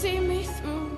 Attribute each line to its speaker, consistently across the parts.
Speaker 1: see me through.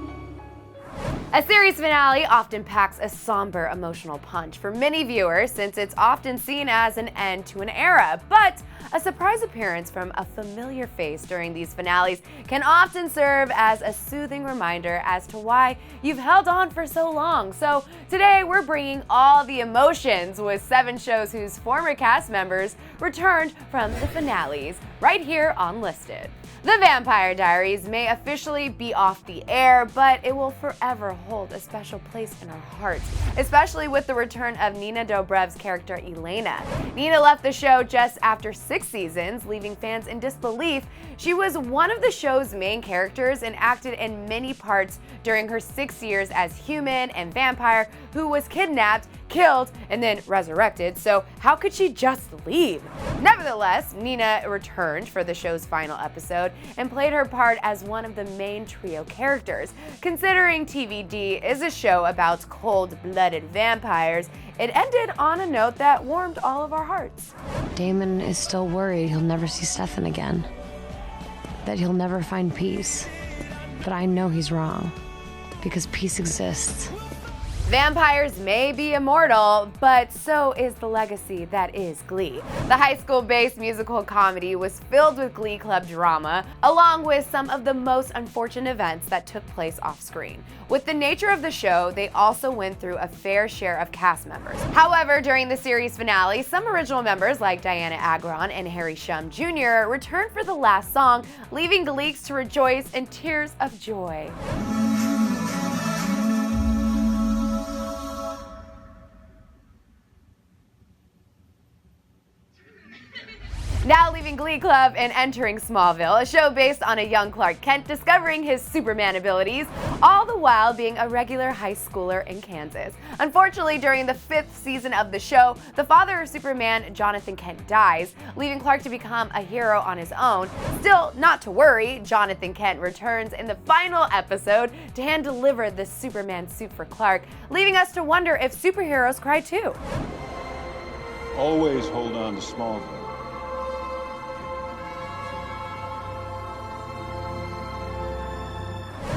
Speaker 2: A series finale often packs a somber emotional punch for many viewers since it's often seen as an end to an era, but a surprise appearance from a familiar face during these finales can often serve as a soothing reminder as to why you've held on for so long. So today we're bringing all the emotions with 7 shows whose former cast members returned from the finales, right here on Listed. The Vampire Diaries may officially be off the air, but it will forever hold a special place in our hearts, especially with the return of Nina Dobrev's character Elena. Nina left the show just after 6 seasons, leaving fans in disbelief. She was one of the show's main characters and acted in many parts during her 6 years as human and vampire who was kidnapped, killed, and then resurrected, so how could she just leave? Nevertheless, Nina returned for the show's final episode and played her part as one of the main trio characters. Considering TVD is a show about cold-blooded vampires, it ended on a note that warmed all of our hearts.
Speaker 3: Damon is still worried he'll never see Stefan again, that he'll never find peace. But I know he's wrong, because peace exists.
Speaker 2: Vampires may be immortal, but so is the legacy that is Glee. The high school-based musical comedy was filled with Glee Club drama, along with some of the most unfortunate events that took place off-screen. With the nature of the show, they also went through a fair share of cast members. However, during the series finale, some original members like Diana Agron and Harry Shum Jr. returned for the last song, leaving Gleeks to rejoice in tears of joy. Now leaving Glee Club and entering Smallville, a show based on a young Clark Kent discovering his Superman abilities, all the while being a regular high schooler in Kansas. Unfortunately, during the 5th season of the show, the father of Superman, Jonathan Kent, dies, leaving Clark to become a hero on his own. Still, not to worry, Jonathan Kent returns in the final episode to hand-deliver the Superman suit for Clark, leaving us to wonder if superheroes cry too.
Speaker 4: Always hold on to Smallville.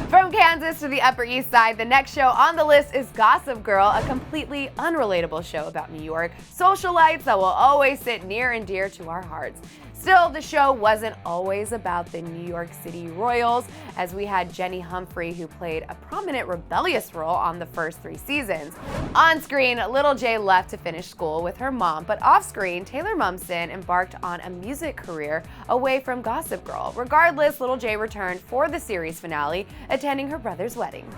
Speaker 2: From Kansas to the Upper East Side, the next show on the list is Gossip Girl, a completely unrelatable show about New York socialites that will always sit near and dear to our hearts. Still, the show wasn't always about the New York City Royals, as we had Jenny Humphrey, who played a prominent rebellious role on the first 3 seasons. On screen, Little J left to finish school with her mom, but off screen, Taylor Momsen embarked on a music career away from Gossip Girl. Regardless, Little J returned for the series finale, attending her brother's wedding.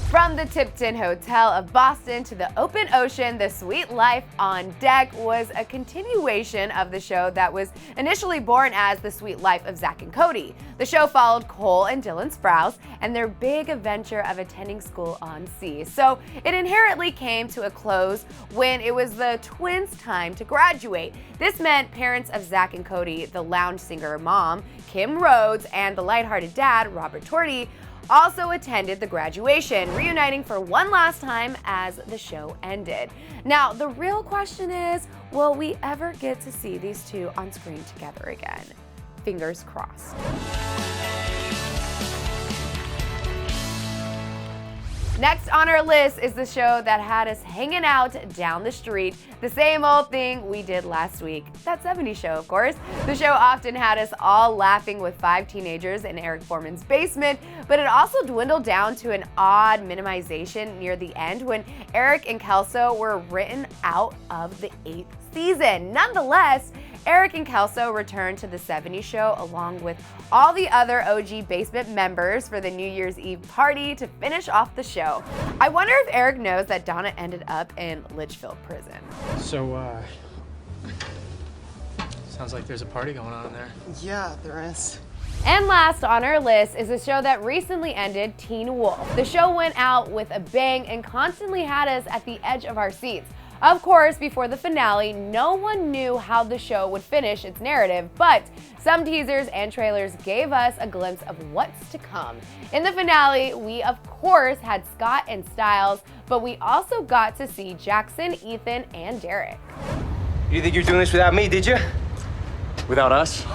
Speaker 2: From the Tipton Hotel of Boston to the open ocean, The Sweet Life on Deck was a continuation of the show that was initially born as The Sweet Life of Zach and Cody. The show followed Cole and Dylan Sprouse and their big adventure of attending school on sea. So it inherently came to a close when it was the twins' time to graduate. This meant parents of Zach and Cody, the lounge singer mom, Kim Rhodes, and the lighthearted dad, Robert Torti, also attended the graduation, reuniting for one last time as the show ended. Now, the real question is, will we ever get to see these two on screen together again? Fingers crossed. Next on our list is the show that had us hanging out down the street, the same old thing we did last week. That 70s Show, of course. The show often had us all laughing with 5 teenagers in Eric Foreman's basement, but it also dwindled down to an odd minimization near the end when Eric and Kelso were written out of the 8th season. Nonetheless, Eric and Kelso returned to the 70s Show along with all the other OG basement members for the New Year's Eve party to finish off the show. I wonder if Eric knows that Donna ended up in Litchfield prison.
Speaker 5: So, sounds like there's a party going on in there.
Speaker 6: Yeah, there is.
Speaker 2: And last on our list is a show that recently ended, Teen Wolf. The show went out with a bang and constantly had us at the edge of our seats. Of course, before the finale, no one knew how the show would finish its narrative, but some teasers and trailers gave us a glimpse of what's to come. In the finale, we of course had Scott and Stiles, but we also got to see Jackson, Ethan, and Derek.
Speaker 1: You think you're doing this without me, did you?
Speaker 4: Without us?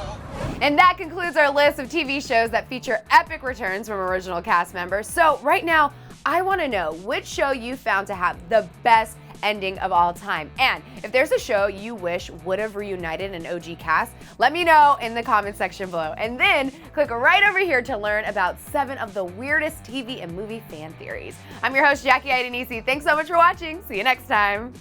Speaker 2: And that concludes our list of TV shows that feature epic returns from original cast members. So right now, I want to know which show you found to have the best ending of all time. And if there's a show you wish would have reunited an OG cast, let me know in the comment section below. And then click right over here to learn about 7 of the weirdest TV and movie fan theories. I'm your host, Jackie Idenisi. Thanks so much for watching. See you next time.